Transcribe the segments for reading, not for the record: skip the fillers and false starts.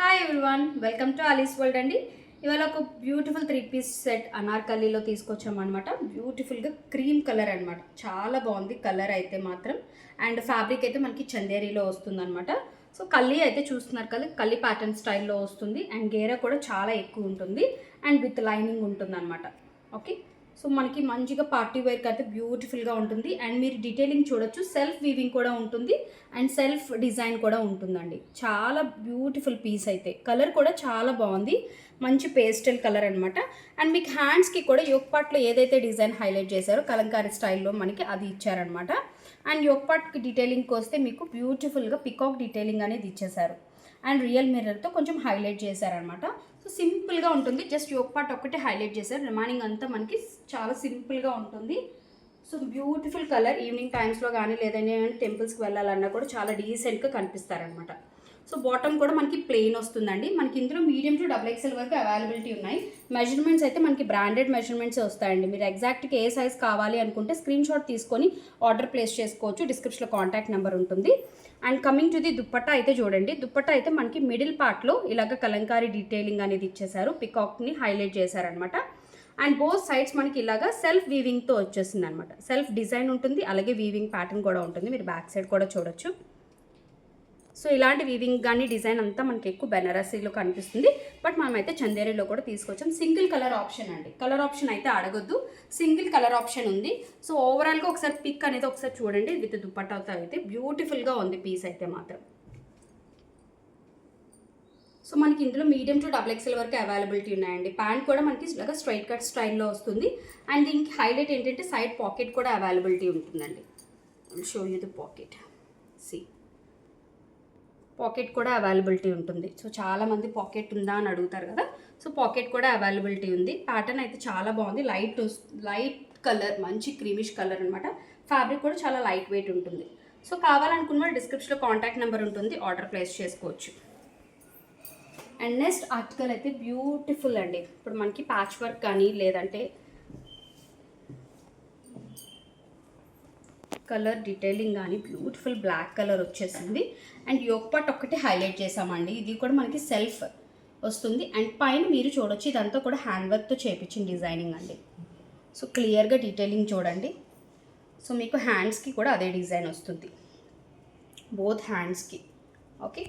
Hi everyone, welcome to Alice's world అండి. ఇవాళ ఒక బ్యూటిఫుల్ 3 పీస్ సెట్ అనార్కలీలో తీసుకొచ్చామన్నమాట. బ్యూటిఫుల్గా క్రీమ్ కలర్ అనమాట. చాలా బాగుంది కలర్ అయితే మాత్రం. అండ్ ఫ్యాబ్రిక్ అయితే మనకి చందేరీలో వస్తుందన్నమాట. సో కల్లీ అయితే చూస్తున్నారు కదా, కల్లీ ప్యాటర్న్ స్టైల్లో వస్తుంది. అండ్ గేరా కూడా చాలా ఎక్కువ ఉంటుంది అండ్ విత్ లైనింగ్ ఉంటుంది అనమాట. ఓకే, సో మనకి మంచిగా పార్టీ వేర్కి అయితే బ్యూటిఫుల్గా ఉంటుంది. అండ్ మీరు డీటెయిలింగ్ చూడొచ్చు, సెల్ఫ్ వీవింగ్ కూడా ఉంటుంది అండ్ సెల్ఫ్ డిజైన్ కూడా ఉంటుందండి. చాలా బ్యూటిఫుల్ పీస్ అయితే. కలర్ కూడా చాలా బాగుంది, మంచి పేస్టల్ కలర్ అనమాట. అండ్ మీకు హ్యాండ్స్కి కూడా యోక్ పార్ట్లో ఏదైతే డిజైన్ హైలైట్ చేశారో కలంకారీ స్టైల్లో మనకి అది ఇచ్చారనమాట. అండ్ యోక్ పార్ట్కి డీటెయిలింగ్కి వస్తే మీకు బ్యూటిఫుల్గా పికాక్ డీటెయిలింగ్ అనేది ఇచ్చేసారు. అండ్ రియల్ మిర్రర్తో కొంచెం హైలైట్ చేశారనమాట. సో సింపుల్గా ఉంటుంది, జస్ట్ యోక్ పార్ట్ ఒక్కటే హైలైట్ చేశారు. రిమైనింగ్ అంతా మనకి చాలా సింపుల్గా ఉంటుంది. So beautiful colour. ఈవినింగ్ టైమ్స్లో కానీ లేదంటే టెంపుల్స్కి వెళ్ళాలన్నా కూడా చాలా డీసెంట్గా కనిపిస్తారనమాట. సో బాటమ్ కూడా మనకి ప్లెయిన్ వస్తుందండి. మనకి ఇందులో మీడియం టు XXL వరకు అవైలబిలిటీ ఉన్నాయి. మెజర్మెంట్స్ అయితే మనకి బ్రాండెడ్ మెజర్మెంట్స్ వస్తాయండి. మీరు ఎగ్జాక్ట్గా ఏ సైజ్ కావాలి అనుకుంటే స్క్రీన్ షాట్ తీసుకొని ఆర్డర్ ప్లేస్ చేసుకోవచ్చు. డిస్క్రిప్షన్లో కాంటాక్ట్ నెంబర్ ఉంటుంది. And coming to the dupatta అయితే చూడండి. దుప్పట్టా అయితే మనకి మిడిల్ పార్ట్లో ఇలాగ కలంకారీ డీటెయిలింగ్ అనేది ఇచ్చేసారు. పికాక్ని హైలైట్ చేశారనమాట. అండ్ బోత్ సైడ్స్ మనకి ఇలాగా సెల్ఫ్ వీవింగ్తో వచ్చేసింది అనమాట. సెల్ఫ్ డిజైన్ ఉంటుంది, అలాగే వీవింగ్ ప్యాటర్న్ కూడా ఉంటుంది. మీరు బ్యాక్ సైడ్ కూడా చూడొచ్చు. సో ఇలాంటి వీవింగ్ కానీ డిజైన్ అంతా మనకి ఎక్కువ బెనారసీలో కనిపిస్తుంది. బట్ మనమైతే చందేరీలో కూడా తీసుకొచ్చాం. సింగిల్ కలర్ ఆప్షన్ అండి. కలర్ ఆప్షన్ అయితే అడగొద్దు, సింగిల్ కలర్ ఆప్షన్ ఉంది. సో ఓవరాల్గా ఒకసారి పిక్ అనేది ఒకసారి చూడండి. విత్ దుప్పట్టాతో అయితే బ్యూటిఫుల్గా ఉంది పీస్ అయితే మాత్రం. సో మనకి ఇందులో మీడియం టు XXL వరకు అవైలబిలిటీ ఉన్నాయండి. ప్యాంట్ కూడా మనకి ఇలాగా స్ట్రైట్ కట్ స్టైల్లో వస్తుంది. అండ్ దీనికి హైలైట్ ఏంటంటే సైడ్ పాకెట్ కూడా అవైలబిలిటీ ఉంటుందండి. Show you the pocket. See pocket కూడా అవైలబిలిటీ ఉంటుంది. సో చాలామంది పాకెట్ ఉందా అని అడుగుతారు కదా. సో పాకెట్ కూడా అవైలబిలిటీ ఉంది. ప్యాటర్న్ అయితే చాలా బాగుంది. లైట్ కలర్, మంచి క్రీమిష్ కలర్ అనమాట. ఫ్యాబ్రిక్ కూడా చాలా లైట్ వెయిట్ ఉంటుంది. సో కావాలనుకున్న వాళ్ళు డిస్క్రిప్షన్లో కాంటాక్ట్ నెంబర్ ఉంటుంది, ఆర్డర్ ప్లేస్ చేసుకోవచ్చు. అండ్ నెక్స్ట్ ఆర్టికల్ అయితే బ్యూటిఫుల్ అండి. ఇప్పుడు మనకి ప్యాచ్ వర్క్ కానీ లేదంటే కలర్ డీటెయిలింగ్ కానీ బ్యూటిఫుల్ బ్లాక్ కలర్ వచ్చేసింది. అండ్ యోక్ పార్ట్ ఒక్కటే హైలైట్ చేసామండి. ఇది కూడా మనకి సెల్ఫ్ వస్తుంది. అండ్ పైన మీరు చూడొచ్చు, ఇదంతా కూడా హ్యాండ్ వర్క్తో చేయించిన డిజైనింగ్ అండి. సో క్లియర్గా డీటెయిలింగ్ చూడండి. సో మీకు హ్యాండ్స్కి కూడా అదే డిజైన్ వస్తుంది, బోత్ హ్యాండ్స్కి. Okay,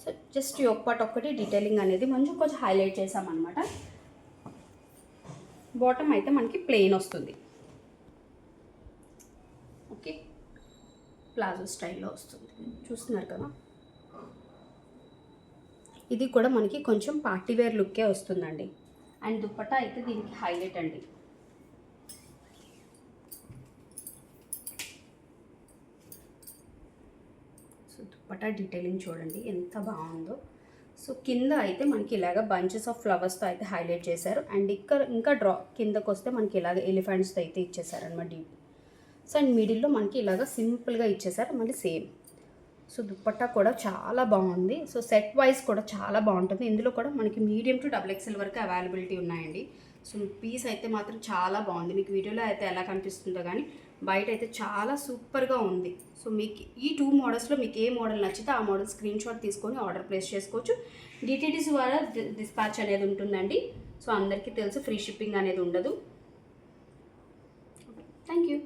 so just yoke part ఒక్కటి డీటెయిలింగ్ అనేది కొంచెం హైలైట్ చేసామన్నమాట. బాటమ్ అయితే మనకి ప్లెయిన్ వస్తుంది. ఓకే, ప్లాజో స్టైల్లో వస్తుంది, చూస్తున్నారు కదా. ఇది కూడా మనకి కొంచెం పార్టీవేర్ లుక్కే వస్తుందండి. అండ్ దుప్పట్టా అయితే దీనికి హైలైట్ అండి. సో దుప్పట్టా డీటెయిలింగ్ చూడండి ఎంత బాగుందో. సో కింద అయితే మనకి ఇలాగ బంచెస్ ఆఫ్ ఫ్లవర్స్తో అయితే హైలైట్ చేశారు. అండ్ ఇంకా కిందకు వస్తే మనకి ఇలాగ ఎలిఫెంట్స్తో అయితే ఇచ్చేసారనమాట డీప్. సో అండ్ మిడిల్లో మనకి ఇలాగ సింపుల్గా ఇచ్చేసారు, మళ్ళీ సేమ్. సో దుప్పట్టా కూడా చాలా బాగుంది. సో సెట్ వైజ్ కూడా చాలా బాగుంటుంది. ఇందులో కూడా మనకి మీడియం టు XXL వరకు అవైలబిలిటీ ఉన్నాయండి. సో పీస్ అయితే మాత్రం చాలా బాగుంది. మీకు వీడియోలో అయితే ఎలా కనిపిస్తుందో కానీ బయట అయితే చాలా సూపర్గా ఉంది. సో మీకు ఈ 2 మోడల్స్లో మీకు ఏ మోడల్ నచ్చితే ఆ మోడల్ స్క్రీన్ షాట్ తీసుకొని ఆర్డర్ ప్లేస్ చేసుకోవచ్చు. DTDC ద్వారా డిస్పాచ్ అనేది ఉంటుందండి. సో అందరికీ తెలుసు, ఫ్రీ షిప్పింగ్ అనేది ఉండదు. Thank you.